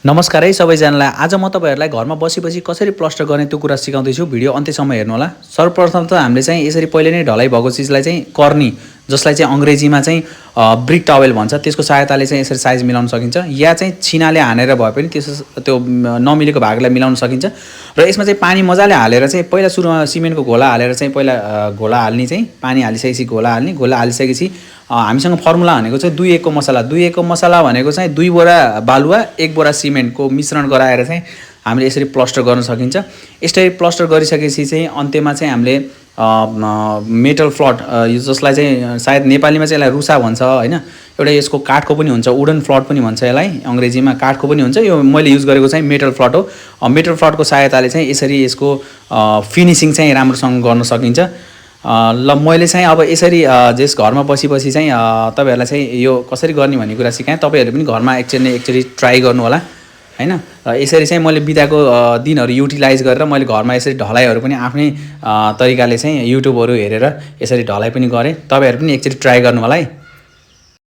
नमस्कार है सबैजनालाई। आज म तपाईहरुलाई घरमा बसी कसरी प्लास्टर गर्ने त्यो कुरा सिकाउँदैछु। भिडियो अन्त्यसम्म हेर्नु होला। सर्वप्रथम त हामीले चाहिँ यसरी पहिले नै ढलाइ भएको चिजलाई चाहिँ कर्नी, जसलाई चाहिँ अंग्रेजीमा चाहिँ ब्रिक टवेल भन्छ, त्यसको सहायताले चाहिँ यसरी साइज मिलाउन सकिन्छ, या चाहिँ छिनाले हानेर भए पनि त्यो नमिलेको भागलाई मिलाउन सकिन्छ। र यसमा चाहिँ पानी मजाले हालेर चाहिँ पहिला सुरुमा सिमेन्टको घोला हालेर चाहिँ पहिला घोला हाल्ने, चाहिँ पानी हालिसकेपछि घोला हाल्ने, घोला हालिसकेपछि हामीसँग फर्मुला भनेको चाहिँ 2:1 को मसला। 2:1 को मसला भनेको चाहिँ 2 बोरा बालुवा 1 बोरा सिमेन्टको मिश्रण गराएर चाहिँ हामीले यसरी प्लास्टर गर्न सकिन्छ। यसरी प्लास्टर गरिसकेपछि चाहिँ अन्त्यमा चाहिँ हामीले मेटल फ्लट, जसलाई चाहिँ सायद नेपालीमा चाहिँ यसलाई रुसा भन्छ हैन। एउटा यसको काठको पनि हुन्छ, वुडन फ्लट पनि भन्छ यसलाई, अंग्रेजीमा काठको पनि हुन्छ। यो मैले युज गरेको चाहिँ मेटल फ्लट हो। मेटल फ्लटको सहायताले चाहिँ यसरी यसको फिनिशिङ चाहिँ राम्रोसँग गर्न सकिन्छ। ल मैले चाहिँ अब यसरी जस घरमा बसी चाहिँ तपाईहरुलाई चाहिँ यो कसरी गर्ने भन्ने कुरा सिकाएँ। तपाईहरु पनि घरमा एकचोटी ट्राई गर्नु होला हैन। यसरी चाहिँ मैले बिताको दिनहरु युटिलाइज गरेर मैले घरमा यसरी ढलाइहरु पनि आफ्नै तरिकाले चाहिँ युट्युबहरु हेरेर यसरी ढलाइ पनि गरे। तपाईहरु पनि एकचोटी ट्राई गर्नु होला है।